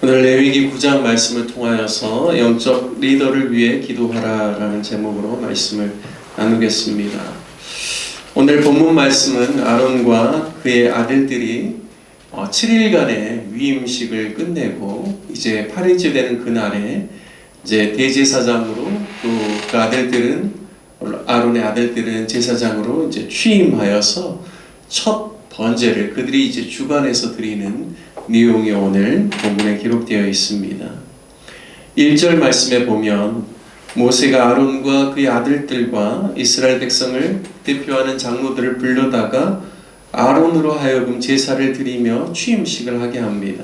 오늘 레위기 9장 말씀을 통하여서 영적 리더를 위해 기도하라라는 제목으로 말씀을 나누겠습니다. 오늘 본문 말씀은 아론과 그의 아들들이 7일간의 위임식을 끝내고 이제 8일째 되는 그날에 이제 대제사장으로 또 그 아들들은 아론의 아들들은 제사장으로 이제 취임하여서 첫 번제를 그들이 이제 주관해서 드리는 내용이 오늘 본문에 기록되어 있습니다. 1절 말씀에 보면 모세가 아론과 그의 아들들과 이스라엘 백성을 대표하는 장로들을 불러다가 아론으로 하여금 제사를 드리며 취임식을 하게 합니다.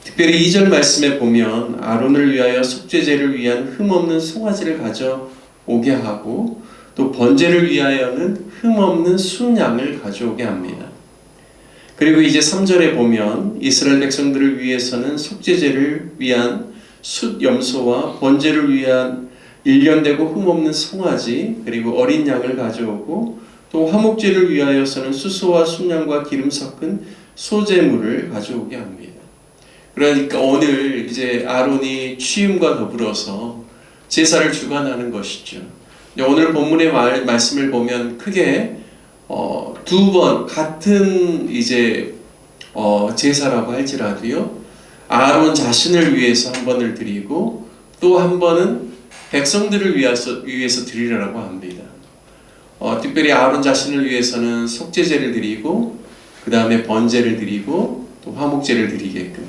특별히 2절 말씀에 보면 아론을 위하여 속죄제를 위한 흠없는 송아지를 가져오게 하고 또 번제를 위하여는 흠없는 순양을 가져오게 합니다. 그리고 이제 3절에 보면 이스라엘 백성들을 위해서는 속죄제를 위한 숫 염소와 번제를 위한 일련되고 흠없는 송아지 그리고 어린 양을 가져오고 또 화목제를 위하여서는 수소와 순양과 기름 섞은 소제물을 가져오게 합니다. 그러니까 오늘 이제 아론이 취임과 더불어서 제사를 주관하는 것이죠. 오늘 본문의 말씀을 보면 크게 두 번 같은 이제 제사라고 할지라도요, 아론 자신을 위해서 한 번을 드리고 또 한 번은 백성들을 위해서 드리라고 합니다. 특별히 아론 자신을 위해서는 속죄제를 드리고 그 다음에 번제를 드리고 또 화목제를 드리게끔,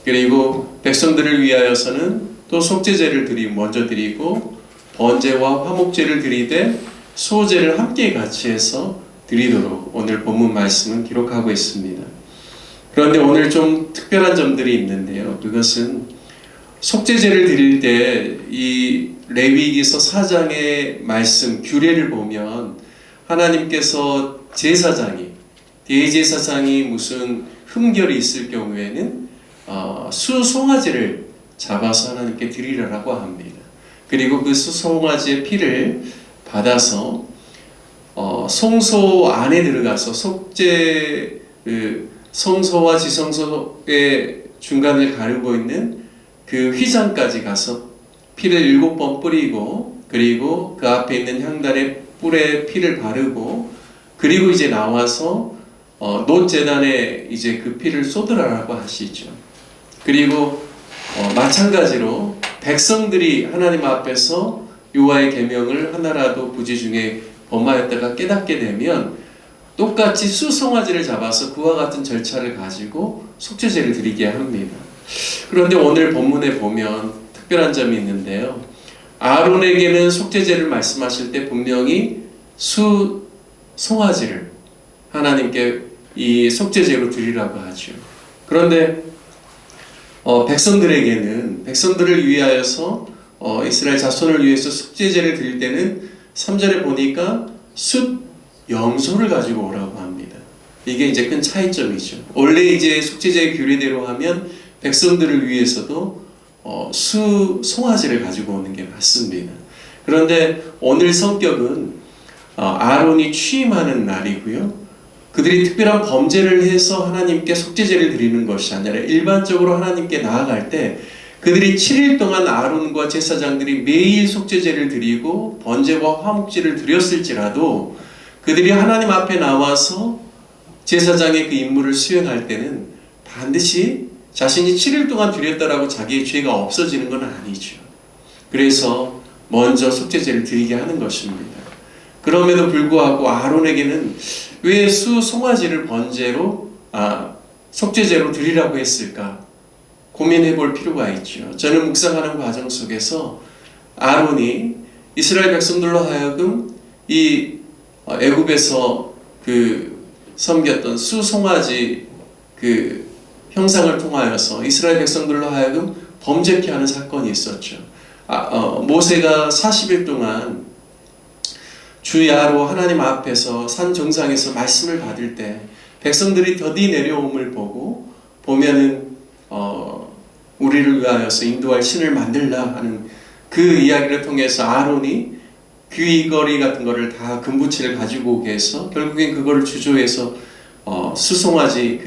그리고 백성들을 위하여서는 또 속죄제를 먼저 드리고 번제와 화목제를 드리되 소제를 함께 같이 해서 드리도록 오늘 본문 말씀은 기록하고 있습니다. 그런데 오늘 좀 특별한 점들이 있는데요. 그것은 속죄제를 드릴 때 이 레위기서 4장의 말씀 규례를 보면 하나님께서 대제사장이 무슨 흠결이 있을 경우에는 수송아지를 잡아서 하나님께 드리라고 합니다. 그리고 그 수송아지의 피를 받아서 성소 안에 들어가서 속죄 성소와 지성소의 중간을 가르고 있는 그 휘장까지 가서 피를 7번 뿌리고 그리고 그 앞에 있는 향단의 뿔에 피를 바르고 그리고 이제 나와서 놋제단에 이제 그 피를 쏟으라고 하시죠. 그리고 마찬가지로 백성들이 하나님 앞에서 여호와의 계명을 하나라도 부지 중에 범하였다가 깨닫게 되면 똑같이 수송아지를 잡아서 그와 같은 절차를 가지고 속죄제를 드리게 합니다. 그런데 오늘 본문에 보면 특별한 점이 있는데요. 아론에게는 속죄제를 말씀하실 때 분명히 수송아지를 하나님께 이 속죄제로 드리라고 하죠. 그런데 백성들을 위하여서 이스라엘 자손을 위해서 속죄제를 드릴 때는 3절에 보니까 숫 염소를 가지고 오라고 합니다. 이게 이제 큰 차이점이죠. 원래 이제 속죄제의 규례대로 하면 백성들을 위해서도 송아지를 가지고 오는 게 맞습니다. 그런데 오늘 성격은 아론이 취임하는 날이고요. 그들이 특별한 범죄를 해서 하나님께 속죄제를 드리는 것이 아니라 일반적으로 하나님께 나아갈 때 그들이 7일 동안 아론과 제사장들이 매일 속죄제를 드리고 번제와 화목제를 드렸을지라도 그들이 하나님 앞에 나와서 제사장의 그 임무를 수행할 때는 반드시 자신이 7일 동안 드렸다라고 자기의 죄가 없어지는 건 아니죠. 그래서 먼저 속죄제를 드리게 하는 것입니다. 그럼에도 불구하고 아론에게는 왜 수송아지를 속죄제로 드리라고 했을까? 고민해 볼 필요가 있죠. 저는 묵상하는 과정 속에서 아론이 이스라엘 백성들로 하여금 이 애굽에서 그 섬겼던 수송아지 그 형상을 통하여서 이스라엘 백성들로 하여금 범죄케 하는 사건이 있었죠. 모세가 40일 동안 주야로 하나님 앞에서 산 정상에서 말씀을 받을 때 백성들이 더디 내려옴을 보면은 우리를 위하여서 인도할 신을 만들라 하는 그 이야기를 통해서 아론이 귀걸이 같은 거를 다 금부치를 가지고 오게 해서 결국엔 그거를 주조해서 수송아지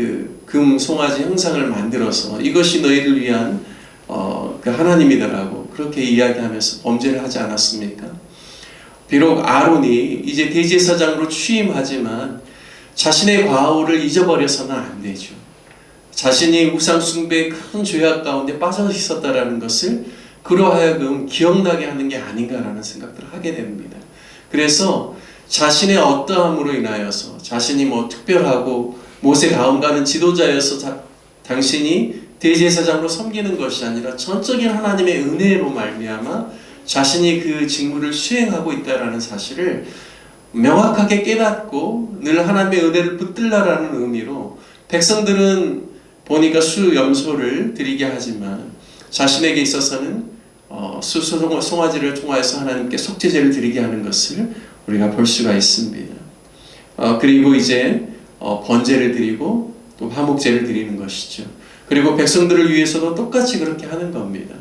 금 송아지 형상을 만들어서 이것이 너희를 위한 그 하나님이더라고 그렇게 이야기하면서 범죄를 하지 않았습니까? 비록 아론이 이제 대제사장으로 취임하지만 자신의 과오를 잊어버려서는 안 되죠. 자신이 우상 숭배의 큰 죄악 가운데 빠져 있었다라는 것을 그로 하여금 기억나게 하는 게 아닌가라는 생각들을 하게 됩니다. 그래서 자신의 어떠함으로 인하여서 자신이 특별하고 모세 다음 가는 지도자여서 당신이 대제사장으로 섬기는 것이 아니라 전적인 하나님의 은혜로 말미암아 자신이 그 직무를 수행하고 있다라는 사실을 명확하게 깨닫고 늘 하나님의 은혜를 붙들라라는 의미로 백성들은 보니까 수염소를 드리게 하지만 자신에게 있어서는 송아지를 통하여서 하나님께 속죄제를 드리게 하는 것을 우리가 볼 수가 있습니다. 그리고 이제 번제를 드리고 또 화목제를 드리는 것이죠. 그리고 백성들을 위해서도 똑같이 그렇게 하는 겁니다.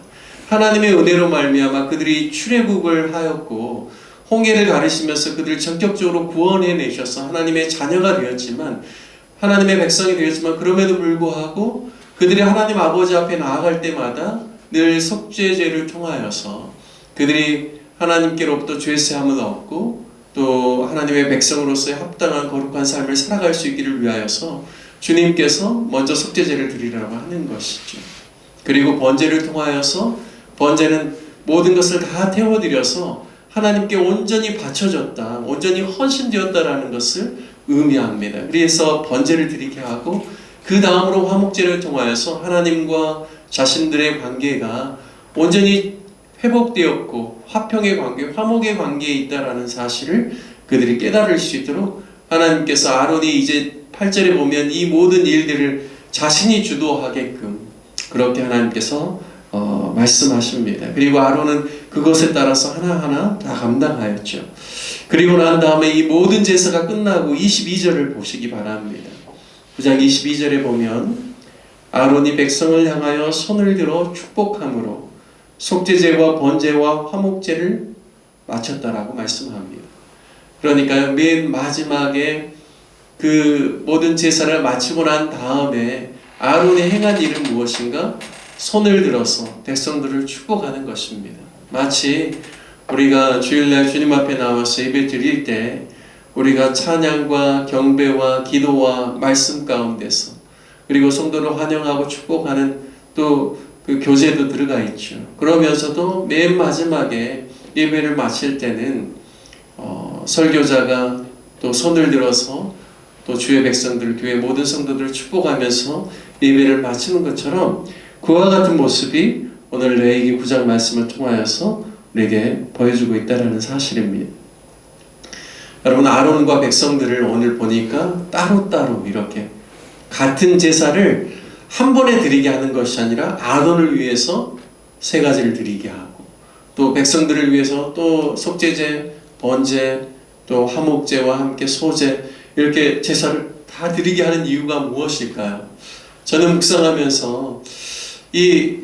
하나님의 은혜로 말미암아 그들이 출애굽을 하였고 홍해를 가르시면서 그들을 전격적으로 구원해 내셔서 하나님의 자녀가 되었지만 하나님의 백성이 되었지만 그럼에도 불구하고 그들이 하나님 아버지 앞에 나아갈 때마다 늘 속죄제를 통하여서 그들이 하나님께로부터 죄사함을 얻고 또 하나님의 백성으로서의 합당한 거룩한 삶을 살아갈 수 있기를 위하여서 주님께서 먼저 속죄제를 드리라고 하는 것이죠. 그리고 번제를 통하여서 번제는 모든 것을 다 태워드려서 하나님께 온전히 바쳐졌다, 온전히 헌신되었다라는 것을 의미합니다. 그래서 번제를 드리게 하고 그 다음으로 화목제를 통하여서 하나님과 자신들의 관계가 온전히 회복되었고 화평의 관계, 화목의 관계에 있다라는 사실을 그들이 깨달을 수 있도록 하나님께서 아론이 이제 8절에 보면 이 모든 일들을 자신이 주도하게끔 그렇게 하나님께서 말씀하십니다. 그리고 아론은 그것에 따라서 하나하나 다 감당하였죠. 그리고 난 다음에 이 모든 제사가 끝나고 22절을 보시기 바랍니다. 9장 22절에 보면 아론이 백성을 향하여 손을 들어 축복함으로 속죄제와 번제와 화목제를 마쳤다라고 말씀합니다. 그러니까 맨 마지막에 그 모든 제사를 마치고 난 다음에 아론이 행한 일은 무엇인가? 손을 들어서 백성들을 축복하는 것입니다. 마치 우리가 주일날 주님 앞에 나와서 예배 드릴 때 우리가 찬양과 경배와 기도와 말씀 가운데서 그리고 성도를 환영하고 축복하는 또 그 교제도 들어가 있죠. 그러면서도 맨 마지막에 예배를 마칠 때는 설교자가 또 손을 들어서 또 주의 백성들, 교회 모든 성도들을 축복하면서 예배를 마치는 것처럼 그와 같은 모습이 오늘 레위기 9장 말씀을 통하여서 우리에게 보여주고 있다는 사실입니다. 여러분, 아론과 백성들을 오늘 보니까 따로따로 이렇게 같은 제사를 한 번에 드리게 하는 것이 아니라 아론을 위해서 세 가지를 드리게 하고 또 백성들을 위해서 또 속죄제, 번제, 또 화목제와 함께 소제 이렇게 제사를 다 드리게 하는 이유가 무엇일까요? 저는 묵상하면서 이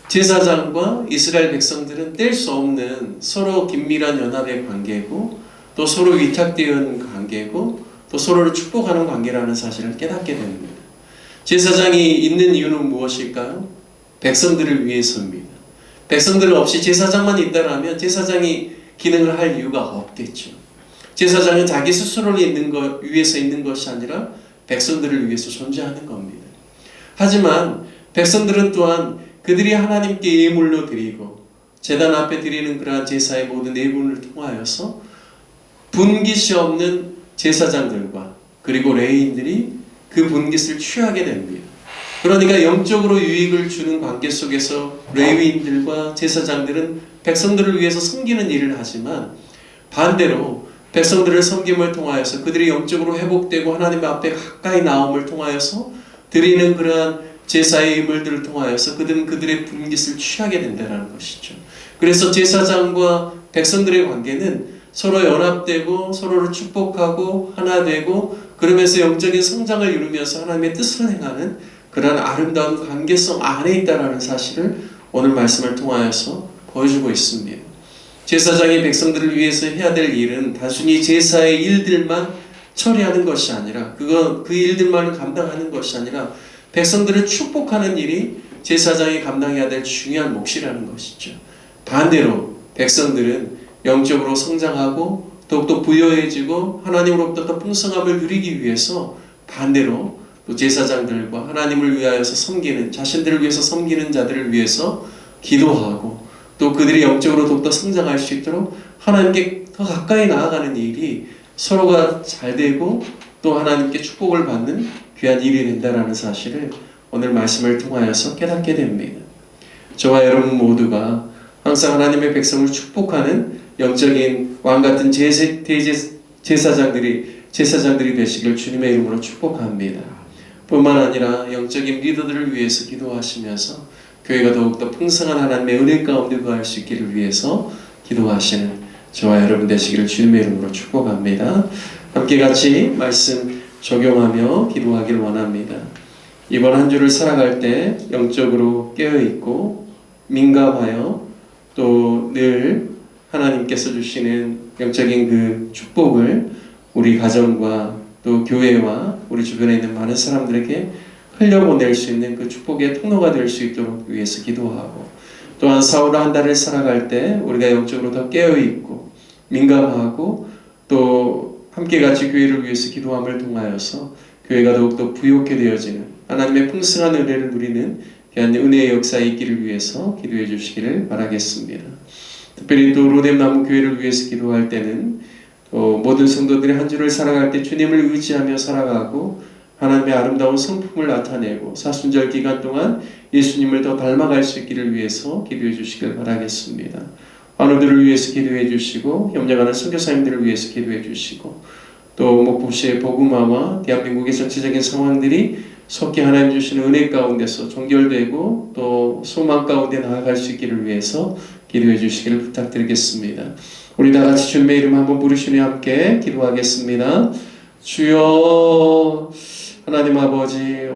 제사장과 이스라엘 백성들은 뗄 수 없는 서로 긴밀한 연합의 관계고 또 서로 위탁되어 관계고 또 서로를 축복하는 관계라는 사실을 깨닫게 됩니다. 제사장이 있는 이유는 무엇일까요? 백성들을 위해서입니다. 백성들 없이 제사장만 있다라면 제사장이 기능을 할 이유가 없겠죠. 제사장은 자기 스스로를 위해서 있는 것이 아니라 백성들을 위해서 존재하는 겁니다. 하지만 백성들은 또한 그들이 하나님께 예물로 드리고 제단 앞에 드리는 그러한 제사의 모든 예물을 통하여서 분깃이 없는 제사장들과 그리고 레위인들이 그 분깃을 취하게 됩니다. 그러니까 영적으로 유익을 주는 관계 속에서 레위인들과 제사장들은 백성들을 위해서 섬기는 일을 하지만 반대로 백성들을 섬김을 통하여서 그들이 영적으로 회복되고 하나님 앞에 가까이 나옴을 통하여서 드리는 그러한 제사의 예물들을 통하여서 그들은 그들의 분깃을 취하게 된다는 것이죠. 그래서 제사장과 백성들의 관계는 서로 연합되고 서로를 축복하고 하나 되고 그러면서 영적인 성장을 이루면서 하나님의 뜻을 행하는 그러한 아름다운 관계성 안에 있다는 사실을 오늘 말씀을 통하여서 보여주고 있습니다. 제사장이 백성들을 위해서 해야 될 일은 단순히 제사의 일들만 처리하는 것이 아니라 그 일들만을 감당하는 것이 아니라 백성들을 축복하는 일이 제사장이 감당해야 될 중요한 몫이라는 것이죠. 반대로 백성들은 영적으로 성장하고 더욱더 부여해지고 하나님으로부터 더 풍성함을 누리기 위해서 반대로 또 제사장들과 하나님을 위하여서 섬기는, 자신들을 위해서 섬기는 자들을 위해서 기도하고 또 그들이 영적으로 더욱더 성장할 수 있도록 하나님께 더 가까이 나아가는 일이 서로가 잘 되고 또 하나님께 축복을 받는 귀한 일이 된다는 사실을 오늘 말씀을 통하여서 깨닫게 됩니다. 저와 여러분 모두가 항상 하나님의 백성을 축복하는 영적인 왕같은 제사장들이 되시길 주님의 이름으로 축복합니다. 뿐만 아니라 영적인 리더들을 위해서 기도하시면서 교회가 더욱더 풍성한 하나님의 은혜 가운데 거할 수 있기를 위해서 기도하시는 저와 여러분 되시기를 주님의 이름으로 축복합니다. 함께 같이 말씀 적용하며 기도하기를 원합니다. 이번 한 주를 살아갈 때 영적으로 깨어있고 민감하여 또 늘 하나님께서 주시는 영적인 그 축복을 우리 가정과 또 교회와 우리 주변에 있는 많은 사람들에게 흘려보낼 수 있는 그 축복의 통로가 될 수 있도록 위해서 기도하고, 또한 사후로 한 달을 살아갈 때 우리가 영적으로 더 깨어있고 민감하고 또 함께 같이 교회를 위해서 기도함을 통하여서 교회가 더욱더 부욕해 되어지는 하나님의 풍성한 은혜를 누리는 귀한 은혜의 역사에 있기를 위해서 기도해 주시기를 바라겠습니다. 특별히 또 로뎀나무 교회를 위해서 기도할 때는 모든 성도들이 한 주를 살아갈 때 주님을 의지하며 살아가고 하나님의 아름다운 성품을 나타내고 사순절 기간 동안 예수님을 더 닮아갈 수 있기를 위해서 기도해 주시길 바라겠습니다. 환우들을 위해서 기도해 주시고 협력하는 선교사님들을 위해서 기도해 주시고 또 목포시의 복음화와 대한민국의 전체적인 상황들이 속히 하나님 주시는 은혜 가운데서 종결되고 또 소망 가운데 나아갈 수 있기를 위해서 기도해 주시기를 부탁드리겠습니다. 우리 다 같이 주님의 이름 한번 부르시며 함께 기도하겠습니다. 주여 하나님 아버지,